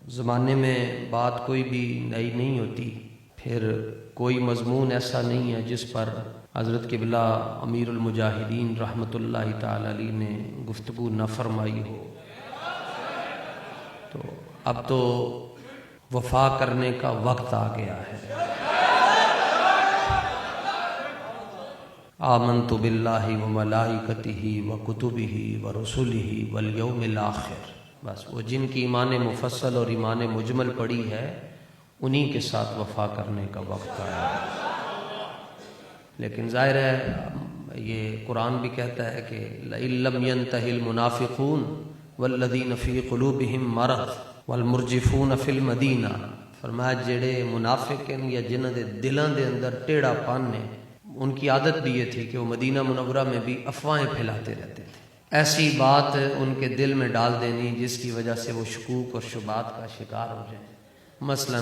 زمانے میں بات کوئی بھی نئی نہیں ہوتی، پھر کوئی مضمون ایسا نہیں ہے جس پر حضرت قبلہ امیر المجاہدین رحمۃ اللہ تعالی علیہ نے گفتگو نہ فرمائی ہو۔ تو اب تو وفا کرنے کا وقت آ گیا ہے۔ آمنت باللہ وملائکتہ وکتبہ ورسلہ والیوم الآخر، بس وہ جن کی ایمان مفصل اور ایمان مجمل پڑی ہے انہی کے ساتھ وفا کرنے کا وقت آیا ہے۔ لیکن ظاہر ہے یہ قرآن بھی کہتا ہے کہ لئن لم ينتہی المنافقون والذین فی قلوبہم مرض والمرجفون فی المدینہ، فرمایا جڑے منافق ہیں یا جنہاں دے دلاں دے اندر ٹیڑھا پن ہے، ان کی عادت بھی یہ تھی کہ وہ مدینہ منورہ میں بھی افواہیں پھیلاتے رہتے تھے، ایسی بات ان کے دل میں ڈال دینی جس کی وجہ سے وہ شکوک اور شبہات کا شکار ہو جائیں۔ مثلا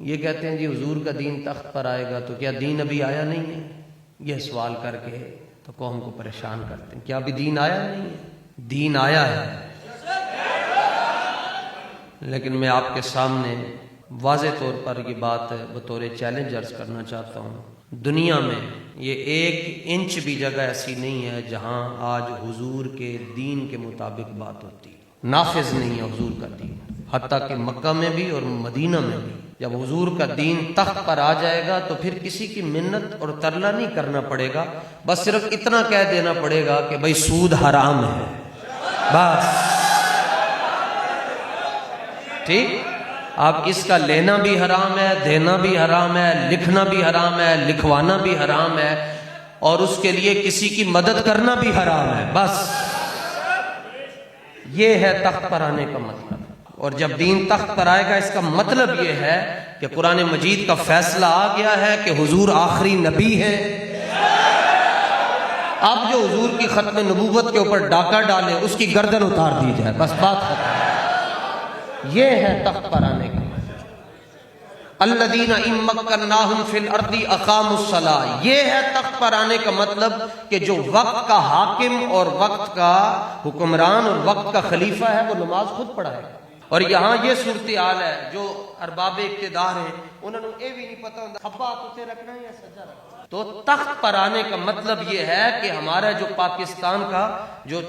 یہ کہتے ہیں جی حضور کا دین تخت پر آئے گا، تو کیا دین ابھی آیا نہیں ہے؟ یہ سوال کر کے تو قوم کو پریشان کرتے ہیں، کیا ابھی دین آیا نہیں ہے؟ دین آیا ہے، لیکن میں آپ کے سامنے واضح طور پر یہ بات بطور چیلنج عرض کرنا چاہتا ہوں، دنیا میں یہ 1 انچ بھی جگہ ایسی نہیں ہے جہاں آج حضور کے دین کے مطابق بات ہوتی ہے، نافذ نہیں ہے حضور کا دین، حتیٰ کہ مکہ میں بھی اور مدینہ میں بھی۔ جب حضور کا دین تخت پر آ جائے گا تو پھر کسی کی منت اور ترلا نہیں کرنا پڑے گا، بس صرف اتنا کہہ دینا پڑے گا کہ بھئی سود حرام ہے، بس ٹھیک۔ اب اس کا لینا بھی حرام ہے، دینا بھی حرام ہے، لکھنا بھی حرام ہے، لکھوانا بھی حرام ہے، اور اس کے لیے کسی کی مدد کرنا بھی حرام ہے، بس یہ ہے تخت پر آنے کا مطلب۔ اور جب دین تخت پر آئے گا اس کا مطلب یہ ہے کہ قرآن مجید کا فیصلہ آ گیا ہے کہ حضور آخری نبی ہے۔ اب جو حضور کی ختم نبوت کے اوپر ڈاکہ ڈالے اس کی گردن اتار دی جائے، بس بات ختم۔ یہ ہے تخت پر آنے کا الذین ان مکناہم فی الارض اقاموا الصلاۃ، یہ ہے تخت پر آنے کا مطلب کہ جو وقت کا حاکم اور وقت کا حکمران اور وقت کا خلیفہ ہے وہ نماز خود پڑھائے گا۔ اور یہاں یہ صورتحال ہے، جو ارباب اقتدار ہیں انہوں نے یہ بھی نہیں پتہ ہوتا کھبا اتنے رکھنا ہے یا سجا رکھنا۔ تو تخت پر آنے کا مطلب یہ ہے کہ ہمارا جو پاکستان کا جو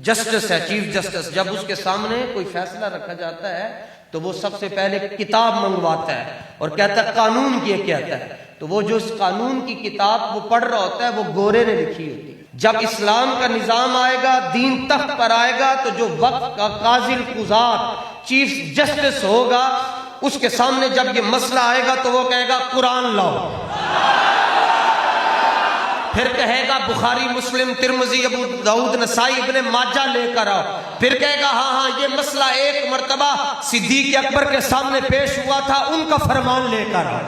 جسٹس ہے، چیف جسٹس، جب اس کے سامنے کوئی فیصلہ رکھا جاتا ہے تو وہ سب سے پہلے کتاب منگواتا ہے اور کہتا ہے قانون یہ کہتا ہے، تو وہ جو اس قانون کی کتاب وہ پڑھ رہا ہوتا ہے وہ گورے نے لکھی ہوتی ہے۔ جب اسلام کا نظام آئے گا، دین تخت پر آئے گا، تو جو وقت کا قاضی القضات چیف جسٹس ہوگا اس کے سامنے جب یہ مسئلہ آئے گا تو وہ کہے گا قرآن لاؤ، پھر کہے گا بخاری مسلم ترمذی ابو داؤد نسائی ابن ماجہ لے کر آؤ، پھر کہے گا ہاں یہ مسئلہ ایک مرتبہ صدیق اکبر کے سامنے پیش ہوا تھا ان کا فرمان لے کر آؤ،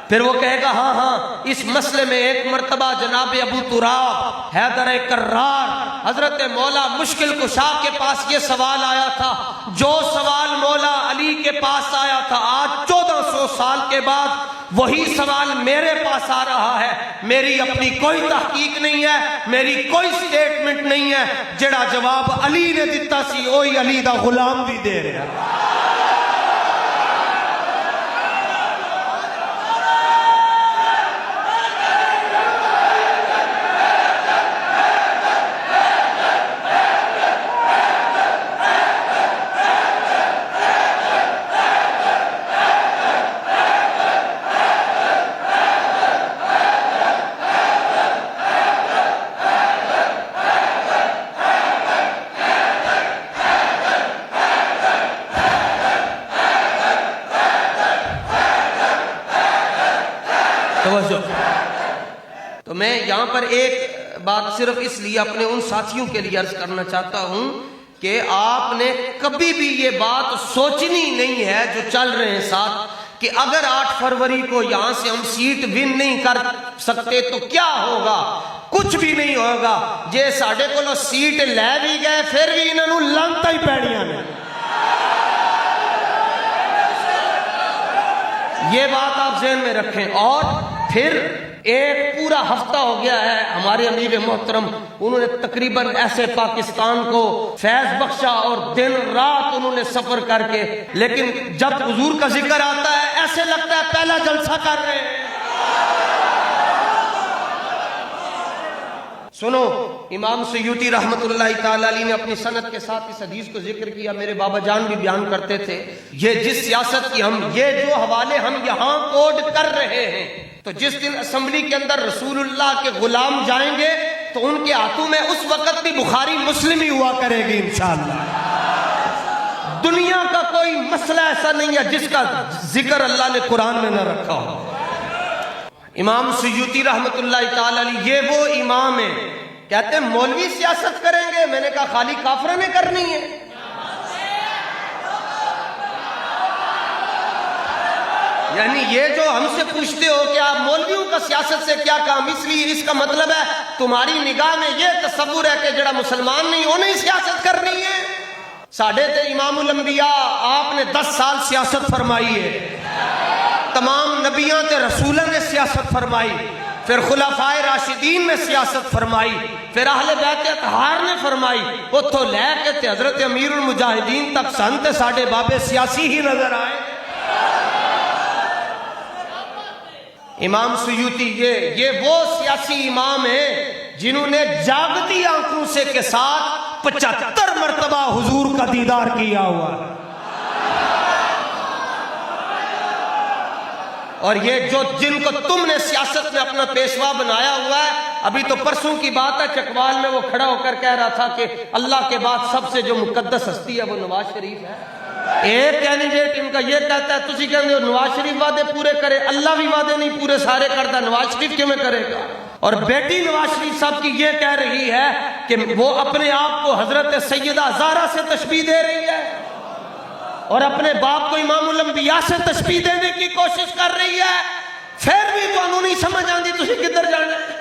پھر وہ کہے گا ہاں اس مسئلے میں ایک مرتبہ جناب ابو تراب حیدر کرار حضرت مولا مشکل کشا کے پاس یہ سوال آیا تھا، جو سوال مولا علی کے پاس آیا تھا آج 1400 سال کے بعد وہی سوال میرے پاس آ رہا ہے، میری اپنی کوئی تحقیق نہیں ہے، میری کوئی سٹیٹمنٹ نہیں ہے، جڑا جواب علی نے دیتا سی وہی علی دا غلام بھی دے رہا ہے۔ تو میں یہاں پر ایک بات صرف اس لیے اپنے ان ساتھیوں کے لیے عرض کرنا چاہتا ہوں کہ آپ نے کبھی بھی یہ بات سوچنی نہیں ہے جو چل رہے ہیں ساتھ کہ اگر 8 فروری کو یہاں سے ہم سیٹ ون نہیں کر سکتے تو کیا ہوگا، کچھ بھی نہیں ہوگا، جے ساڑھے کو سیٹ لے بھی گئے پھر بھی انہوں نے لانتا ہی پیڑیاں نے۔ یہ بات آپ ذہن میں رکھیں۔ اور پھر ایک پورا ہفتہ ہو گیا ہے ہمارے امیر محترم انہوں نے تقریباً ایسے پاکستان کو فیض بخشا اور دن رات انہوں نے سفر کر کے، لیکن جب حضور کا ذکر آتا ہے ایسے لگتا ہے پہلا جلسہ کر رہے ہیں۔ سنو، امام سیوطی رحمت اللہ تعالی علیہ نے اپنی سند کے ساتھ اس حدیث کو ذکر کیا، میرے بابا جان بھی بیان کرتے تھے، یہ جس سیاست کی یہ جو حوالے ہم یہاں کوڈ کر رہے ہیں، تو جس دن اسمبلی کے اندر رسول اللہ کے غلام جائیں گے تو ان کے ہاتھوں میں اس وقت بھی بخاری مسلم ہی ہوا کرے گی انشاءاللہ۔ دنیا کا کوئی مسئلہ ایسا نہیں ہے جس کا ذکر اللہ نے قرآن میں نہ رکھا ہو۔ امام سیوطی رحمت اللہ تعالی علیہ یہ وہ امام ہیں، کہتے ہیں مولوی سیاست کریں گے؟ میں نے کہا خالی کافروں نے کرنی ہے؟ یعنی یہ جو ہم سے پوچھتے ہو کہ آپ مولویوں کا سیاست سے کیا کام، اس لیے اس کا مطلب ہے تمہاری نگاہ میں یہ تصور ہے کہ جڑا مسلمان نہیں انہیں سیاست کرنی ہے۔ ساڑھے تے امام الانبیاء آپ نے 10 سال سیاست فرمائی ہے، تمام نبیان تے رسولوں نے سیاست فرمائی، پھر خلفائے راشدین نے سیاست فرمائی، پھر اہل بیت اطہار نے فرمائی، اتھوں لے کے تے حضرت امیر المجاہدین تک سن تے ساڑھے بابے سیاسی ہی نظر آئے۔ امام سیوطی یہ وہ سیاسی امام ہیں جنہوں نے جاگتی آنکھوں سے کے ساتھ 75 مرتبہ حضور کا دیدار کیا ہوا ہے، اور یہ جو جن کو تم نے سیاست میں اپنا پیشوا بنایا ہوا ہے، ابھی تو پرسوں کی بات ہے چکوال میں وہ کھڑا ہو کر کہہ رہا تھا کہ اللہ کے بعد سب سے جو مقدس ہستی ہے وہ نواز شریف ہے۔ ایک کینڈیڈیٹ ان کا یہ کہتا ہے تسی کہندے ہو نواز شریف وعدے پورے کرے، اللہ بھی وعدے نہیں پورے سارے کرتا، نواز شریف کیوں میں کرے گا؟ اور بیٹی نواز شریف صاحب کی یہ کہہ رہی ہے کہ وہ اپنے آپ کو حضرت سیدہ زہرا سے تشبیہ دے رہی ہے، اور اپنے باپ کو امام الانبیاء سے تشبیہ دینے کی کوشش کر رہی ہے، پھر بھی تو انہوں نہیں سمجھ آندی تسی کدھر جانا ہے۔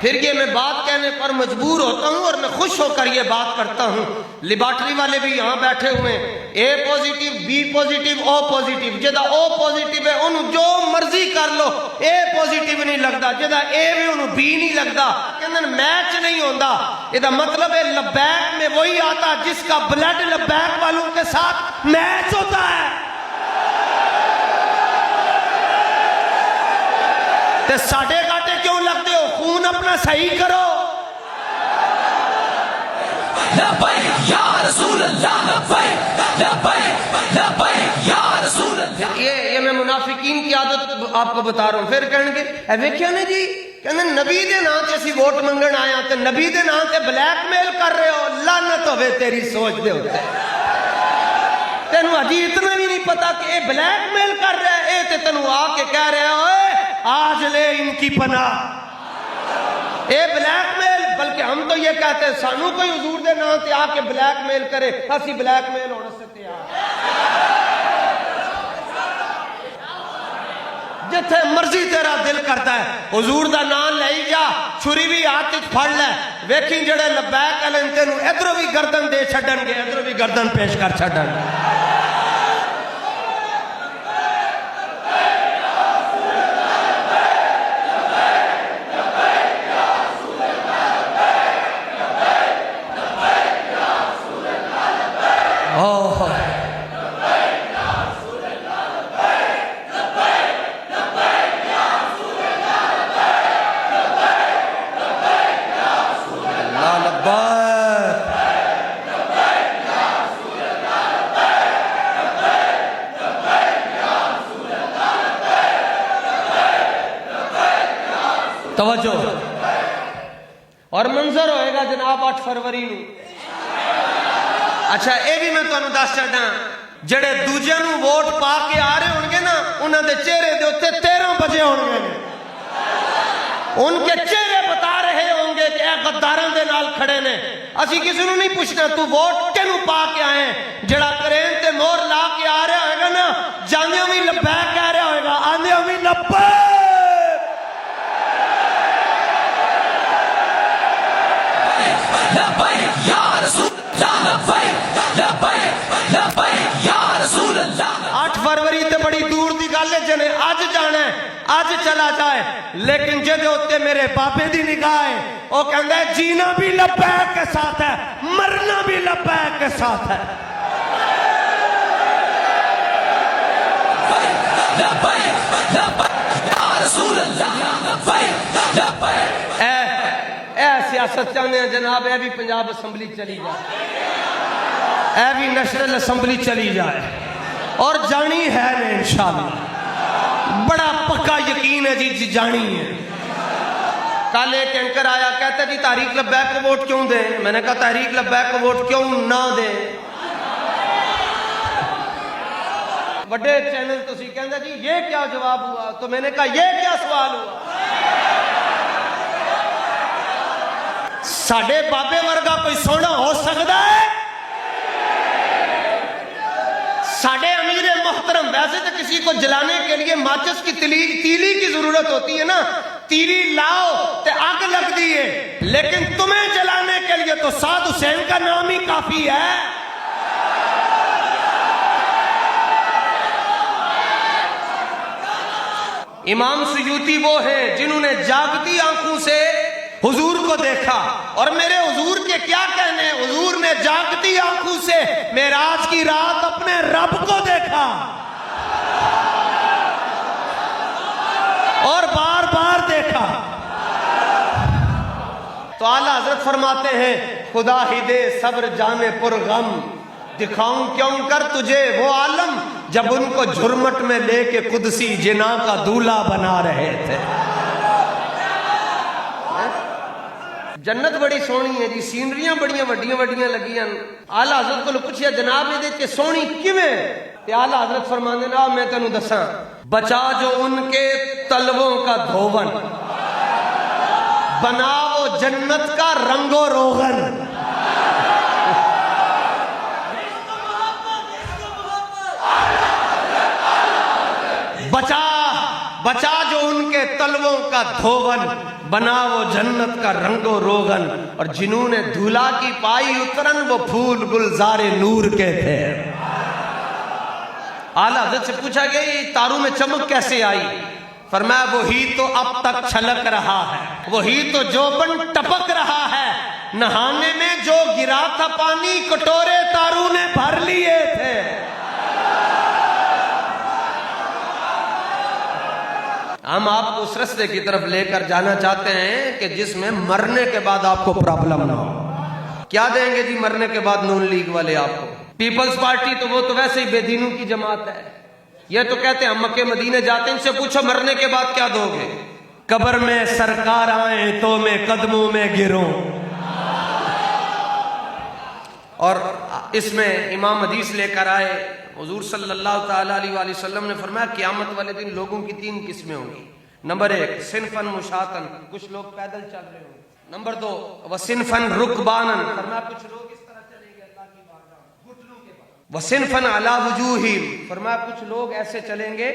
پھر یہ میں بات کہنے پر مجبور ہوتا ہوں اور میں خوش ہو کر یہ بات کرتا ہوں، لیبارٹری والے بھی یہاں بیٹھے ہوئے ہیں، A positive, B positive, O positive, جدہ او پوزیٹیو ہے انہوں جو مرضی کر لو، اے پوزیٹیو نہیں لگتا، جدہ اے بھی انہوں بی نہیں لگتا، کہندن میچ نہیں ہوندہ۔ یہ مطلب ہے لبیک میں وہی آتا جس کا بلڈ لبیک والوں کے ساتھ میچ ہوتا ہے۔ تے ساڑھے گاٹے کیوں لگتے ہو؟ خون اپنا صحیح کرو۔ لبیک یا رسول اللہ، لبیک لبیک لبیک یا رسول اللہ۔ یہ میں منافقین کی عادت آپ کو بتا رہا ہوں۔ پھر کہیں گے اے ویکھیا نے جی کہندے نبی دے نام تے اسی ووٹ منگن آیا تے نبی دے نام تے بلیک میل کر رہے ہو، لعنت ہوے تیری سوچ دے ہوتے۔ تینوں اجی اتنا بھی نہیں پتا کہ اے بلیک میل کر رہا ہے، اے تے تینوں آ کے کہہ رہے ہو آج لے ان کی پناہ، اے بلیک میل۔ بلکہ ہم تو یہ کہتے ہیں سانو کوئی حضور دے نام تے آ کے بلیک میل کرے، اسی بلیک میل ہونے سے تیار، جتھے مرضی تیرا دل کرتا ہے حضور دا نام لے جا، چھری بھی ہاتھ وچ پھڑ لے، ویکھی جڑے لبیک والے تینوں ادھروں بھی گردن دے چھڈن گے، ادھروں بھی گردن پیش کر چھڈن گے۔ توجہ، اور منظر ہوئے گا جناب 8 فروری نو۔ اچھا اے بھی میں تانوں دس چھڈاں، جڑے دوجے نو ووٹ پا کے آ رہے ہون گے نا، انہاں دے چہرے دے اوتے 13 بجے ہون گے، ان کے چہرے بتا رہے ہوں گے کہ اے غداراں دے نال کھڑے نے۔ اسی کسی نو نہیں پوچھنا تو ووٹ کینوں پا کے آئے، جڑا کرین تے مور لا کے آ رہا ہوئے گا نا، جاندیاں بھی لبیک کہہ رہا ہوئے گا، آندیاں بھی لبیک۔ بڑی دور دی گل ہے جنے اج جانا ہے اج چلا جائے، لیکن جدے ہوتے میرے بابے دی نگاہ ہے وہ کہندا ہے جینا بھی لبیک کے ساتھ ہے، مرنا بھی لبیک کے ساتھ ہے۔ اے سیاست چاہنے ہیں جناب، اے بھی پنجاب اسمبلی چلی جائے، اے بھی نیشنل اسمبلی چلی جائے، اور جانی ہے نا انشاءاللہ، بڑا پکا یقین ہے جی جانی ہے۔ کل ایک اینکر آیا کہتا جی تحریک لبیک کو ووٹ کیوں دیں؟ میں نے کہا تحریک لبیک کو ووٹ کیوں نہ دیں؟ بڑے چینل تو سی کہندا جی یہ کیا جواب ہوا، تو میں نے کہا یہ کیا سوال ہوا؟ ساڑھے بابے ورگا کوئی سونا ہو سکتا ہے؟ ساڑھے امیر محترم، ویسے تو کسی کو جلانے کے لیے ماچس کی تیلی کی ضرورت ہوتی ہے نا، تیلی لاؤ تے آگ لگ دیئے، لیکن تمہیں جلانے کے لیے تو سعد حسین کا نام ہی کافی ہے۔ امام سیوطی وہ ہیں جنہوں نے جاگتی آنکھوں سے حضور کو دیکھا، اور میرے حضور کے کیا کہنے، حضور نے جاگتی آنکھوں سے معراج کی رات اپنے رب کو دیکھا اور بار بار دیکھا۔ تو اعلیٰ حضرت فرماتے ہیں خدا ہی دے صبر جانے پر غم، دکھاؤں کیوں کر تجھے وہ عالم جب ان کو جھرمٹ میں لے کے قدسی جنا کا دولہ بنا رہے تھے۔ جنت بڑی سونی ہے جی، سینریاں بڑیاں وڈیاں وڈیاں لگیاں۔ اعلیٰ حضرت کو پوچھیا جناب یہ دیکھ کے سونی کیویں؟ تے اعلیٰ حضرت فرماندے نا میں تینوں دساں، بچا جو ان کے تلووں کا دھون، بنا وہ جنت کا رنگ و روغن۔ بچا جو ان کے تلووں کا دھون، بنا وہ جنت کا رنگ و روغن، اور جنہوں نے دھولا کی پائی اترن وہ پھول گلزار نور کے تھے۔ اعلیٰ حضرت سے پوچھا گیا یہ تاروں میں چمک کیسے آئی؟ فرمایا وہی تو اب تک چھلک رہا ہے، وہی تو جوبن ٹپک رہا ہے، نہانے میں جو گرا تھا پانی کٹورے تاروں نے بھر لیے تھے۔ ہم آپ کو اس رستے کی طرف لے کر جانا چاہتے ہیں کہ جس میں مرنے کے بعد آپ کو پرابلم نہ ہو۔ کیا دیں گے جی مرنے کے بعد نون لیگ والے آپ کو؟ پیپلز پارٹی تو وہ تو ویسے ہی بے دینوں کی جماعت ہے، یہ تو کہتے ہیں ہم مکے مدینے جاتے ہیں، ان سے پوچھو مرنے کے بعد کیا دو گے؟ قبر میں سرکار آئیں تو میں قدموں میں گروں۔ اور اس میں امام حدیث لے کر آئے، حضور صلی اللہ تعالیٰ علیہ وآلہ وسلم نے فرمایا قیامت والے دن لوگوں کی 3 قسمیں ہوں گی۔ نمبر 1 صنفاً مشاطن، کچھ لوگ پیدل چل رہے ہوں گے۔ نمبر 2 وصنفاً رکباناً، فرمایا کچھ لوگ اس طرح چلیں گے اللہ کی بارگاہ گھٹنوں کے بل۔ وصنفاً علی وجوہہم، فرمایا کچھ لوگ ایسے چلیں گے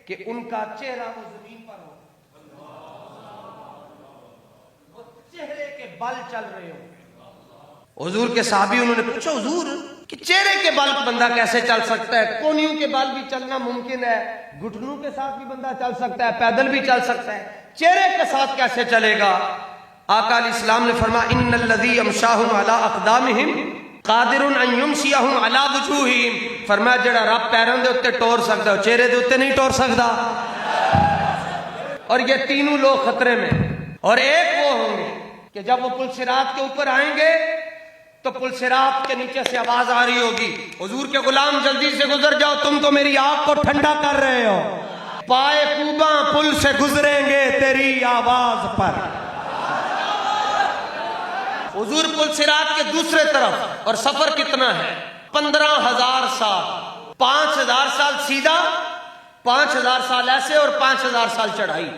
کہ ان کا چہرہ وہ زمین پر ہو، وہ چہرے کے بل چل رہے ہوں۔ حضور کے صحابی انہوں نے پوچھا حضور کہ چہرے کے بال بندہ کیسے چل سکتا ہے؟ کونیوں کے بال بھی چلنا ممکن ہے، گھٹنوں کے ساتھ بھی بندہ چل سکتا ہے، پیدل بھی چل سکتا ہے، چہرے کے ساتھ کیسے چلے گا؟ آقا علیہ السلام نے فرمایا ان الذی یمشاہم علی اقدامہم قادر ان یمشیہم علی وجوہہم، فرمایا جڑا رب پیراں دے اوتے ٹور سکدا ہے چہرے دے اوتے نہیں ٹور سکدا۔ اور یہ تینوں لوگ خطرے میں، اور ایک وہ ہوں گے کہ جب وہ پل صراط کے اوپر آئیں گے تو پل صراط کے نیچے سے آواز آ رہی ہوگی حضور کے غلام جلدی سے گزر جاؤ، تم تو میری آنکھ کو ٹھنڈا کر رہے ہو، پائے کوباں پل سے گزریں گے تیری آواز پر۔ حضور پل صراط کے دوسرے طرف، اور سفر کتنا ہے؟ 15,000 سال، 5,000 سال سیدھا، 5,000 سال ایسے، اور 5,000 سال چڑھائی۔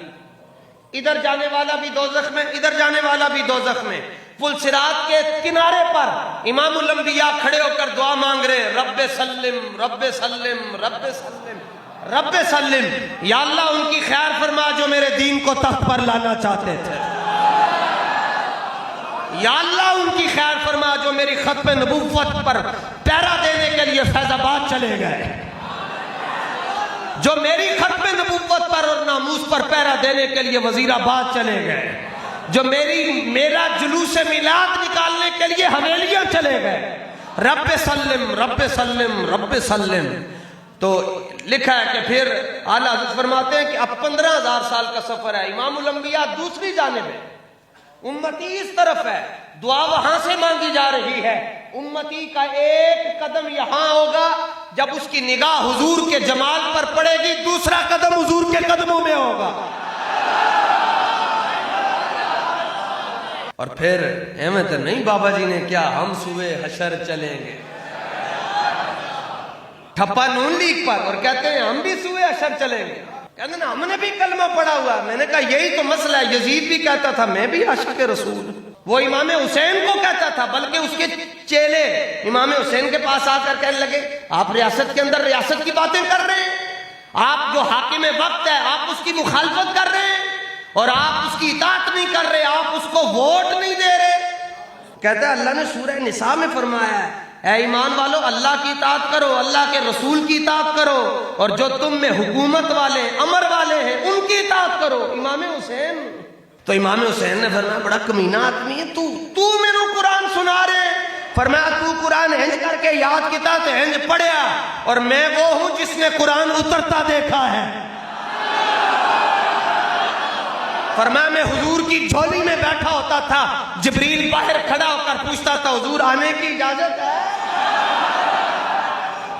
ادھر جانے والا بھی دوزخ میں، ادھر جانے والا بھی دوزخ میں۔ پل صراط کے کنارے پر امام الانبیاء کھڑے ہو کر دعا مانگ رہے، رب سلم رب سلم رب سلم رب سلم، یا اللہ ان کی خیر فرما جو میرے دین کو تخت پر لانا چاہتے تھے، یا اللہ ان کی خیر فرما جو میری ختم نبوت پر پہرا دینے کے لیے فیض آباد چلے گئے۔ جو میری ختم نبوت پر اور ناموس پر پہرا دینے کے لیے وزیر آباد چلے گئے، جو میرا جلوس میلاد نکالنے کے لیے حویلیاں چلے گئے، رب سلم رب سلم رب سلم. تو لکھا ہے کہ پھر اعلیٰ حضرت فرماتے ہیں کہ اب 15,000 سال کا سفر ہے، امام الانبیاء دوسری جانب ہے، امتی اس طرف ہے، دعا وہاں سے مانگی جا رہی ہے. امتی کا ایک قدم یہاں ہوگا جب اس کی نگاہ حضور کے جمال پر پڑے گی، دوسرا قدم حضور کے قدموں میں ہوگا. اور پھر احمد نہیں بابا جی نے کیا، ہم صبح حشر چلیں گے، ٹھپا نون لیگ پر، اور کہتے ہیں ہم بھی صبح حشر چلیں گے. کہتے ہیں ہم نے بھی کلمہ پڑھا ہوا. میں نے کہا یہی تو مسئلہ ہے، یزید بھی کہتا تھا میں بھی عاشق رسول. وہ امام حسین کو کہتا تھا، بلکہ اس کے چیلے امام حسین کے پاس آ کر کہنے لگے آپ ریاست کے اندر ریاست کی باتیں کر رہے ہیں، آپ جو حاکم وقت ہے آپ اس کی مخالفت کر رہے ہیں، اور آپ اس کی اطاعت نہیں کر رہے، آپ اس کو ووٹ نہیں دے رہے. کہتا ہے اللہ نے سورہ نساء میں فرمایا ہے اے ایمان والو اللہ کی اطاعت کرو، اللہ کے رسول کی اطاعت کرو، اور جو تم میں حکومت والے امر والے ہیں ان کی اطاعت کرو. امام حسین تو امام حسین نے فرمایا بڑا کمینہ آدمی ہے تو میرے قرآن سنا رہے. فرمایا تو قرآن ہنج کر کے یاد کیتا تو ہنج پڑھیا، اور میں وہ ہوں جس نے قرآن اترتا دیکھا ہے. فرمایا میں حضور کی جھولی میں بیٹھا ہوتا تھا، جبریل باہر کھڑا ہو کر پوچھتا تھا حضور آنے کی اجازت ہے؟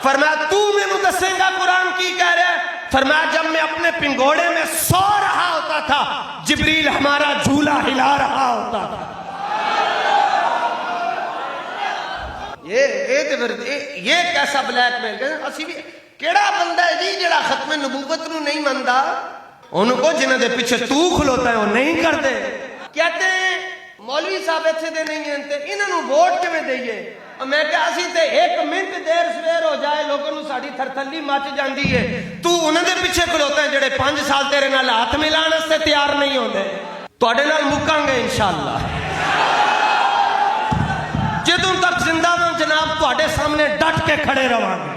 فرمایا تو میں دسے گا قرآن کی کہہ رہے. فرمایا جب میں اپنے پنگوڑے میں سو رہا ہوتا تھا جبریل ہمارا جھولا ہلا رہا ہوتا تھا. یہ کیسا بلیک میل ہے. اسی بھی کیڑا بندہ ہے جی جڑا ختم نبوت نو نہیں مندا، ان کو جنہوں دے پیچھے تو کھلوتا ہے وہ نہیں کرتے. کہتے ہیں مولوی صاحب ایتھے دے نہیں ہیں تے انہاں نو ووٹ کیویں دئیے. میں کہا اسی تے ایک منٹ دیر سویر ہو جائے لوگوں نو ساڈی تھرتھلی مچ جاندی ہے، تو انہاں دے پیچھے کھلوتا ہے جڑے 5 سال تیرے نال ہاتھ ملان واسطے تیار نہیں ہوندے. تواڈے نال مکاں گے انشاءاللہ. جدوں تک زندہ ہاں جناب تواڈے سامنے ڈٹ کے کھڑے رہاں گے.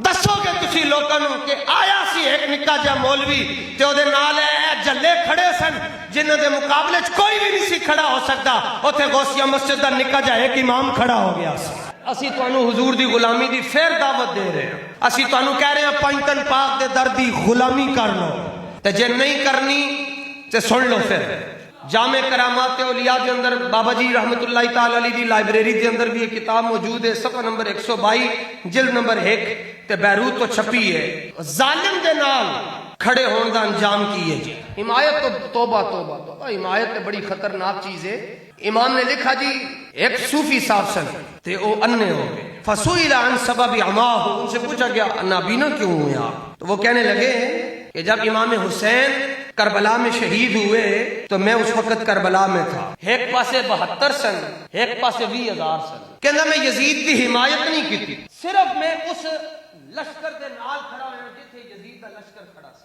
دسو گے تسی لوگوں نو کہ آیا سی ایک نکا جا مولوی تے او دے نال اے جلے کھڑے سن جنہاں دے مقابلے چ کوئی بھی نہیں سی کھڑا ہو سکتا. اوتھے غوثیہ مسجد دا نکا جا ایک امام کھڑا ہو گیا سی. اسی تانوں حضور دی غلامی دی پھر دعوت دے رہے ہیں. اسی تانوں کہہ رہے ہیں پنجتن پاک دے در دی غلامی کر لو، تے جے نہیں کرنی تے سن لو. پھر جامع کرامات اولیاء دے اندر بابا جی رحمت اللہ تعالی علیہ دی لائبریری دے اندر بھی یہ کتاب موجود ہے، صفحہ نمبر 122 جلد نمبر 1 تے بیروت تو چھپی ہے. ظالم دے نال کھڑے ہون دا انجام کی ہے جی. حمایت تو توبہ توبہ توبہ، حمایت تے بڑی خطرناک چیز ہے. امام نے لکھا جی ایک صوفی صاحب سن تے او انے ہو گئے. فسئل عن سبب عماہ، ان سے پوچھا گیا نابینا کیوں ہوئے آپ؟ تو وہ کہنے لگے کہ جب امام حسین کربلا میں شہید ہوئے تو میں اس وقت کربلا میں تھا. ایک پاسے 72 سن، ایک پاسے 20,000 سن. کہنا میں یزید کی حمایت نہیں کی تھی، صرف میں اس لشکر دے نال کھڑا ہوا جتھے یزید دا لشکر کھڑا سی.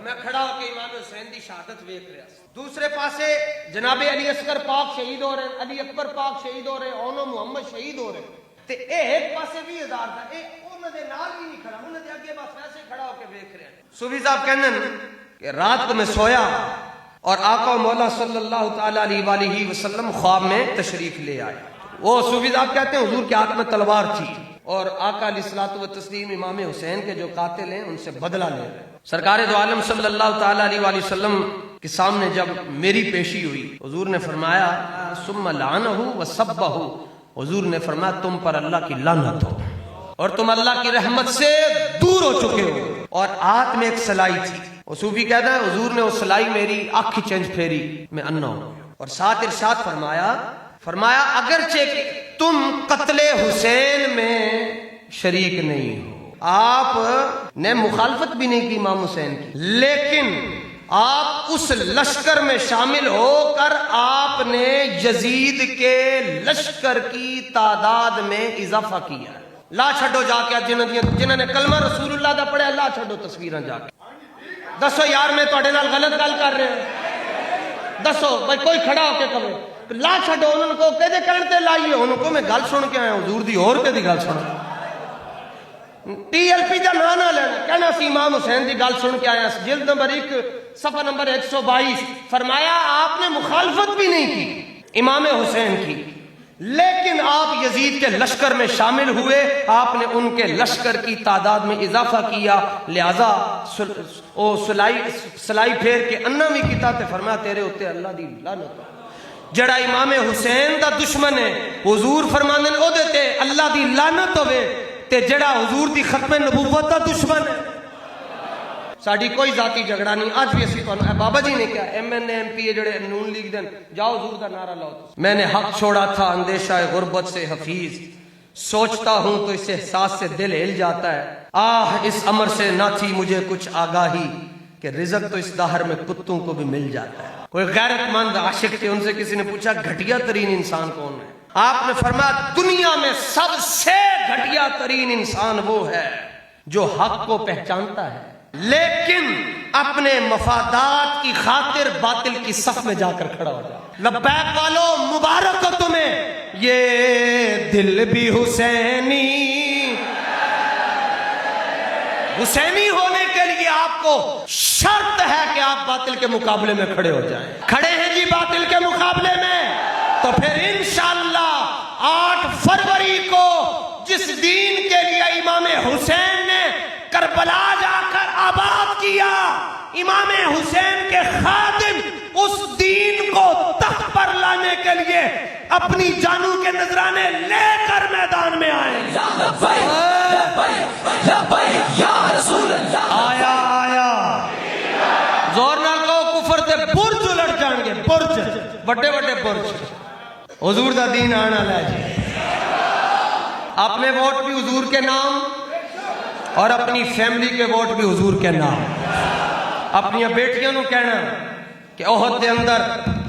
میں کھڑا ہو کے امام حسین دی شہادت ویکھ رہا سی. دوسرے پاسے جناب علی اصغر پاک شہید ہو رہے، علی اکبر پاک شہید ہو رہے، اونو محمد شہید ہو رہے. تے اے ایک پاسے 20,000 تھا، اے انہاں دے نال بھی نہیں کھڑا، انہاں دے اگے بس ویسے کھڑا ہو کے ویکھ رہے. صوفی صاحب کہنے کہ رات کو میں سویا اور آقا و مولا صلی اللہ تعالی علیہ وآلہ وسلم خواب میں تشریف لے آئے. وہ صوفی صاحب کہتے ہیں حضور کے ہاتھ میں تلوار تھی اور آقا علیہ الصلوۃ والتسلیم امام حسین کے جو قاتل ہیں ان سے بدلہ لے رہے. سرکار دو عالم صلی اللہ تعالی علیہ وآلہ وسلم کے سامنے جب میری پیشی ہوئی حضور نے فرمایا ثم لعنہ وسبہ، حضور نے فرمایا تم پر اللہ کی لعنت ہو اور تم اللہ کی رحمت سے دور ہو چکے ہو. اور ہاتھ میں ایک سلائی تھی. وہ صوفی کہتا ہے حضور نے وہ سلائی میری آنکھ چنج پھیری، میں انا ہوں. اور ساتھ ارشاد فرمایا اگرچہ تم قتل حسین میں شریک نہیں ہو، آپ نے مخالفت بھی نہیں کی امام حسین کی، لیکن آپ اس لشکر میں شامل ہو کر آپ نے یزید کے لشکر کی تعداد میں اضافہ کیا ہے. لا چھڈو جا کے جنہوں نے کلمہ رسول اللہ دا پڑھیا، لا چھڈو تصویراں جا کے. دسو یار میں تواڈے نال غلط گل کر رہا ہوں؟ دسو بھائی کوئی کھڑا ہو کے کہے لا چھڈو، انہوں کو کہدے کرن تے لائیے، انہوں کو میں گل سن کے آیا حضور دی اور کدی گل سن. TLP کا نا نہ لینا کہنا سی امام حسین کی گل سن کے آیا جلد نمبر 1 صفحہ نمبر 122 فرمایا آپ نے مخالفت بھی نہیں کی امام حسین کی، لیکن آپ یزید کے لشکر میں شامل ہوئے، آپ نے ان کے لشکر کی تعداد میں اضافہ کیا، لہذا سلائی پھیر کے انا بھی کیتا تے فرمایا تیرے ہوتے اللہ دی لعنت، جڑا امام حسین دا دشمن ہے حضور فرماندے نے او دے تے اللہ دی لعنت ہوے، تے جڑا حضور دی ختم نبوت دا دشمن ہے۔ ساڈی کوئی ذاتی جھگڑا نہیں، آج بھی اسی تھانوں بابا جی نے کیا MNA MP جڑے نون لیگ دن جاؤ حضور دا نعرہ لاؤ، میں نے حق چھوڑا تھا اندیشہ غربت سے حفیظ، سوچتا ہوں تو اس احساس سے دل ہل جاتا ہے، آہ اس امر سے نہ تھی مجھے کچھ آگاہی کہ رزق تو اس دہر میں کتوں کو بھی مل جاتا ہے۔ کوئی غیرت مند عاشق تھے، ان سے کسی نے پوچھا گھٹیا ترین انسان کون ہے؟ آپ نے فرمایا دنیا میں سب سے گھٹیا ترین انسان وہ ہے جو حق کو پہچانتا ہے لیکن اپنے مفادات کی خاطر باطل کی صف میں جا کر کھڑا ہو جائے۔ لبیک والو مبارک ہو تمہیں، یہ دل بھی حسینی ہونے کے لیے آپ کو شرط ہے کہ آپ باطل کے مقابلے میں کھڑے ہو جائیں۔ کھڑے ہیں جی باطل کے مقابلے میں، تو پھر انشاءاللہ 8 فروری کو جس دین کے لیے امام حسین نے کربلا جا کر آباد کیا، امام حسین کے خادم اس دین کو تخت پر لانے کے لیے اپنی جانوں کے نذرانے لے کر میدان میں آئے۔ آیا آیا زور نہ کہو کفر تے برج الٹ جان گے، برج بڑے بڑے برج، حضور دا دین آنا لے جی۔ آپ نے ووٹ بھی حضور کے نام اور اپنی فیملی کے ووٹ بھی حضور کے نام، اپنی بیٹیاں نو کہنا کہ احد دے اندر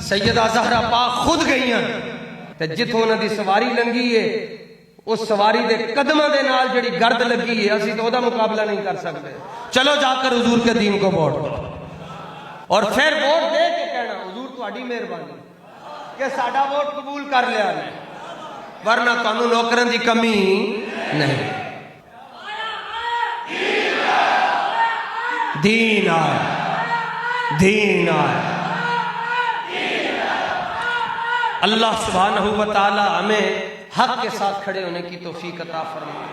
سیدہ زہرا پاک خود گئی ہیں تے جتھوں انہاں دی سواری لنگی ہے اس سواری دے قدماں دے نال جڑی گرد لگی ہے اسی تو او دا مقابلہ نہیں کر سکتے، چلو جا کر حضور کے دین کو ووٹ دو، اور پھر ووٹ دے کے کہنا حضور تہاڈی مہربانی کہ ساڈا ووٹ قبول کر لیا نے، ورنہ تانوں نوکراں دی کمی نہیں۔ دین آیا، دین آیا۔ اللہ سبحانہ و تعالی ہمیں حق کے ساتھ کھڑے ہونے کی توفیق عطا فرمائے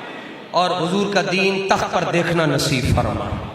اور حضور کا دین تخت پر دیکھنا نصیب فرمائے۔